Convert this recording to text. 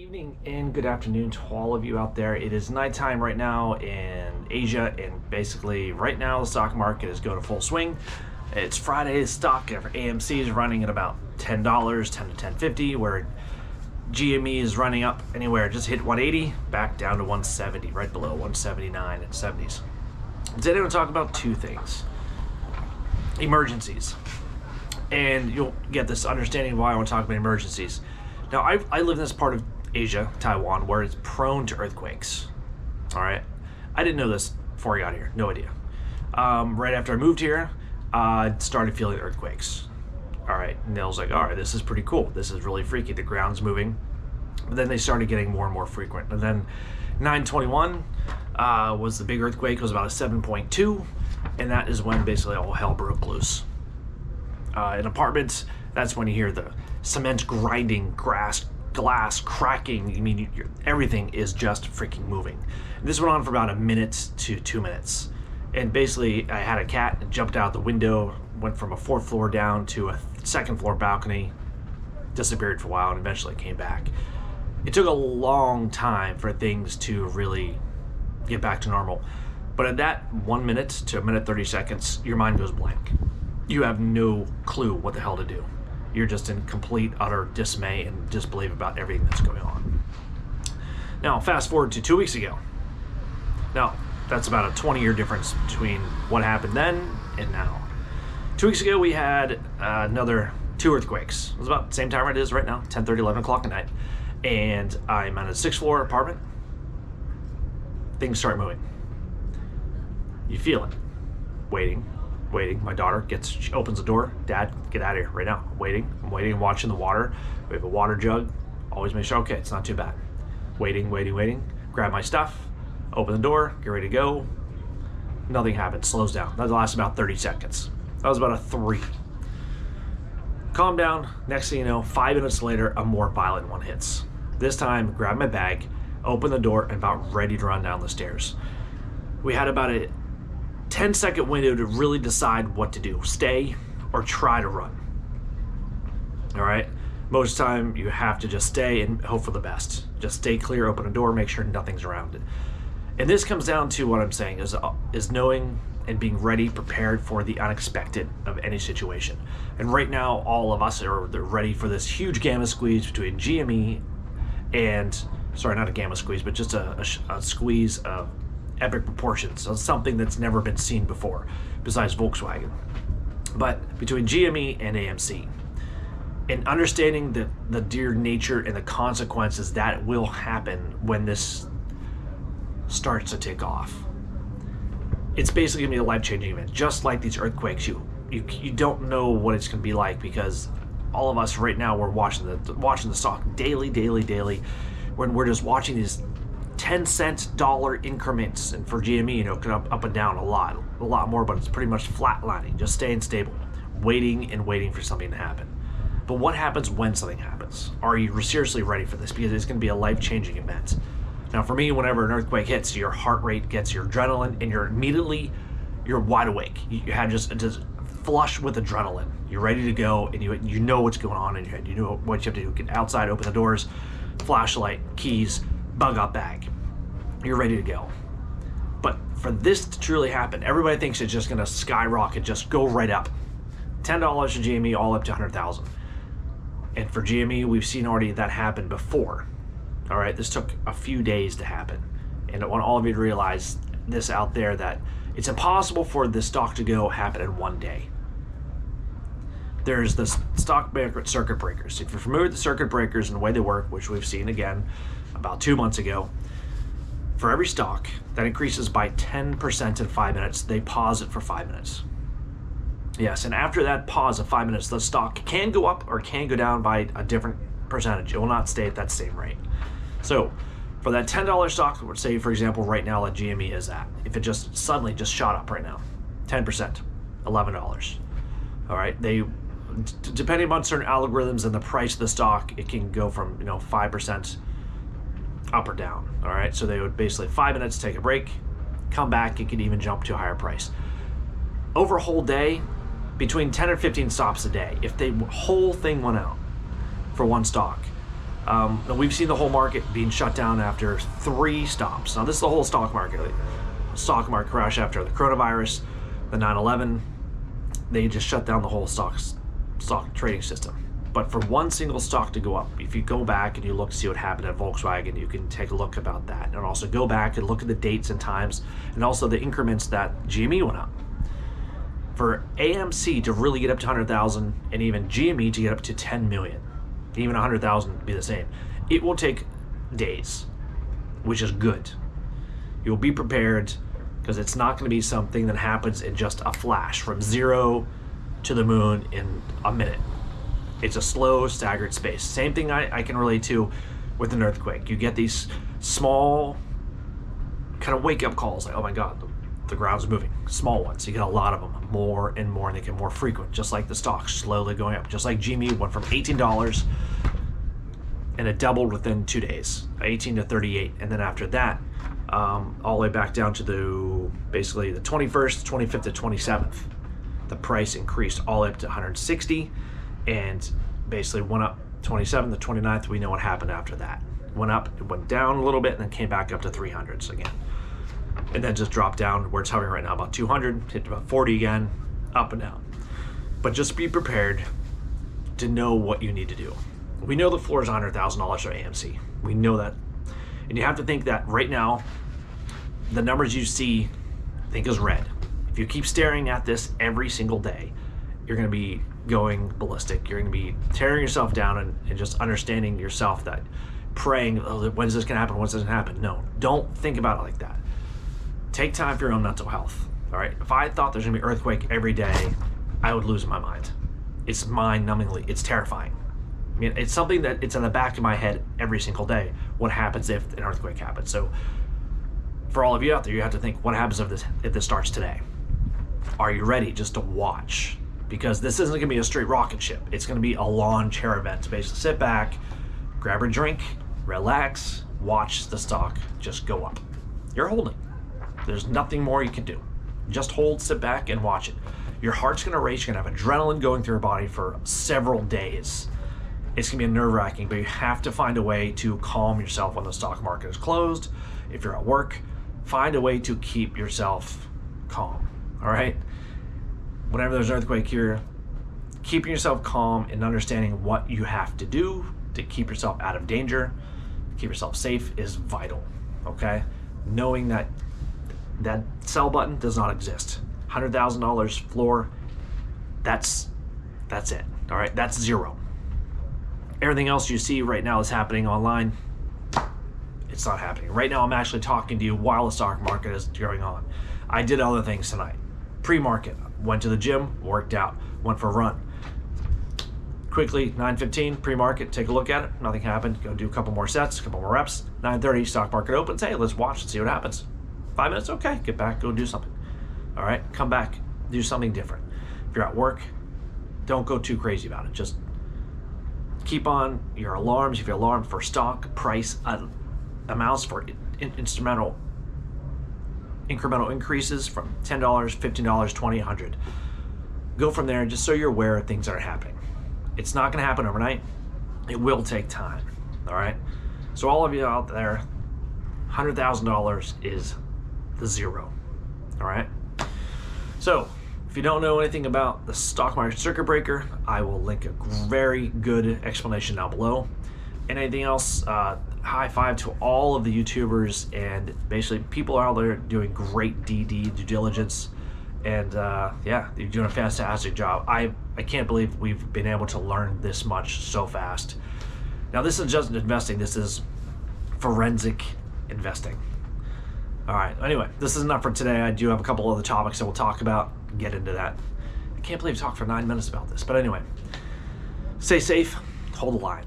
Evening and good afternoon to all of you out there. It is nighttime right now in Asia, and basically right now the stock market is going to full swing. It's Friday. The stock for AMC is running at about $10, $10 to $10.50, where GME is running up anywhere. Just hit 180, back down to 170, right below 179 and 70s. Today I'm going to talk about two things: emergencies, and you'll get this understanding of why I want to talk about emergencies. Now, I live in this part of Asia, Taiwan, where it's prone to earthquakes. All right, I didn't know this before I got here. No idea. Right after I moved here, I started feeling earthquakes. All right, and I was like, all right, this is pretty cool. This is really freaky. The ground's moving. But then they started getting more and more frequent. And then 9/21 was the big earthquake. It was about a 7.2, and that is when basically all hell broke loose. In apartments, that's when you hear the cement grinding, glass cracking. I mean, everything is just freaking moving. And this went on for about a minute to 2 minutes. And basically, I had a cat and jumped out the window, went from a 4th floor down to a 2nd floor balcony, disappeared for a while, and eventually came back. It took a long time for things to really get back to normal. But at that 1 minute to a minute 30 seconds, your mind goes blank. You have no clue what the hell to do. You're just in complete, utter dismay and disbelief about everything that's going on. Now, fast forward to 2 weeks ago. Now, that's about a 20-year difference between what happened then and now. 2 weeks ago, we had another 2 earthquakes. It was about the same time it is right now, 10:30, 11 o'clock at night. And I'm on a 6th floor apartment. Things start moving. You feel it. Waiting. My daughter she opens the door. Dad, get out of here right now. I'm waiting, I'm watching the water. We have a water jug. Always make sure, okay, it's not too bad. Waiting. Grab my stuff, open the door, get ready to go. Nothing happens, slows down. That lasts about 30 seconds. That was about a 3. Calm down. Next thing you know, 5 minutes later, a more violent one hits. This time, grab my bag, open the door, and about ready to run down the stairs. We had about a 10-second window to really decide what to do: stay or try to run. All right, most of the time you have to just stay and hope for the best. Just stay clear, open a door, make sure nothing's around it. And this comes down to what I'm saying is knowing and being ready, prepared for the unexpected of any situation. And right now, all of us are ready for this huge gamma squeeze between GME and, sorry, not a gamma squeeze, but just a squeeze of epic proportions, of something that's never been seen before besides Volkswagen. But between GME and AMC, and understanding the dear nature and the consequences that will happen when this starts to take off, it's basically gonna be a life-changing event. Just like these earthquakes, you don't know what it's gonna be like, because all of us right now, we're watching the stock daily, when we're just watching these 10-cent dollar increments. And for GME, it could up and down a lot more, but it's pretty much flatlining, just staying stable, waiting for something to happen. But what happens when something happens? Are you seriously ready for this? Because it's going to be a life-changing event. Now, for me, whenever an earthquake hits, your heart rate gets your adrenaline, and you're wide awake. You have just flush with adrenaline. You're ready to go, and you know what's going on in your head. You know what you have to do. Get outside, open the doors, flashlight, keys, bug out bag. You're ready to go. But for this to truly happen, everybody thinks it's just going to skyrocket, just go right up. $10 to GME, all up to 100,000. And for GME, we've seen already that happen before. All right, this took a few days to happen. And I want all of you to realize this out there, that it's impossible for this stock to happen in one day. There's the stock market circuit breakers. If you're familiar with the circuit breakers and the way they work, which we've seen again about 2 months ago, for every stock that increases by 10% in 5 minutes, they pause it for 5 minutes. Yes, and after that pause of 5 minutes, the stock can go up or can go down by a different percentage. It will not stay at that same rate. So for that $10 stock, let's say, for example, right now that GME is at, if it just suddenly just shot up right now, 10%, $11. All right, depending on certain algorithms and the price of the stock, it can go from 5% up or down. All right, so they would basically 5 minutes, take a break, come back. It could even jump to a higher price. Over a whole day, between 10 and 15 stops a day. If the whole thing went out for one stock, We've seen the whole market being shut down after 3 stops. Now, this is the whole stock market. Stock market crash after the coronavirus, the 9/11. They just shut down the whole stock trading system. But for one single stock to go up, if you go back and you look to see what happened at Volkswagen, you can take a look about that. And also go back and look at the dates and times, and also the increments that GME went up. For AMC to really get up to 100,000, and even GME to get up to 10 million, even 100,000 would be the same. It will take days, which is good. You'll be prepared, because it's not going to be something that happens in just a flash from 0 to the moon in a minute. It's a slow, staggered space. Same thing I can relate to with an earthquake. You get these small kind of wake-up calls, like, oh my God, the ground's moving. Small ones. You get a lot of them, more and more, and they get more frequent, just like the stocks slowly going up. Just like GME went from $18, and it doubled within 2 days, 18 to 38. And then after that, all the way back down to basically the 21st, 25th, to 27th. The price increased all the way up to 160, and basically went up 27th to 29th. We know what happened after that. Went up, it went down a little bit, and then came back up to 300s again. And then just dropped down where it's hovering right now, about 200, hit about 40 again, up and down. But just be prepared to know what you need to do. We know the floor is $100,000 for AMC. We know that. And you have to think that right now, the numbers you see, think is red. If you keep staring at this every single day, you're going to be going ballistic. You're going to be tearing yourself down and just understanding yourself that praying, oh, when is this going to happen? When does this happen? No, don't think about it like that. Take time for your own mental health. All right. If I thought there's going to be an earthquake every day, I would lose my mind. It's mind-numbingly. It's terrifying. I mean, it's something that it's in the back of my head every single day. What happens if an earthquake happens? So for all of you out there, you have to think, what happens if this starts today? Are you ready just to watch? Because this isn't going to be a straight rocket ship. It's going to be a lawn chair event. Basically, sit back, grab a drink, relax, watch the stock just go up. You're holding. There's nothing more you can do. Just hold, sit back, and watch it. Your heart's going to race. You're going to have adrenaline going through your body for several days. It's going to be nerve-wracking, but you have to find a way to calm yourself when the stock market is closed. If you're at work, find a way to keep yourself calm. All right? Whenever there's an earthquake here, keeping yourself calm and understanding what you have to do to keep yourself out of danger, keep yourself safe is vital, okay? Knowing that that sell button does not exist. $100,000 floor, that's it, all right? That's zero. Everything else you see right now is happening online. It's not happening. Right now, I'm actually talking to you while the stock market is going on. I did other things tonight. Pre-market, went to the gym, worked out, went for a run. Quickly, 9:15, pre-market, take a look at it. Nothing happened. Go do a couple more sets, a couple more reps. 9:30, stock market opens. Hey, let's watch and see what happens. 5 minutes, okay. Get back, go do something. All right, come back, do something different. If you're at work, don't go too crazy about it. Just keep on your alarms. If you're alarmed for stock price amounts for incremental increases from $10, $15, $20, $100. Go from there just so you're aware of things that are happening. It's not going to happen overnight. It will take time. All right. So all of you out there, $100,000 is the zero. All right. So if you don't know anything about the stock market circuit breaker, I will link a very good explanation down below. And anything else, high five to all of the YouTubers and basically people out there doing great due diligence. And yeah, you're doing a fantastic job. I can't believe we've been able to learn this much so fast. Now, this is just investing. This is forensic investing. All right. Anyway, this is enough for today. I do have a couple other topics that we'll talk about. Get into that. I can't believe I talked for 9 minutes about this. But anyway, stay safe. Hold the line.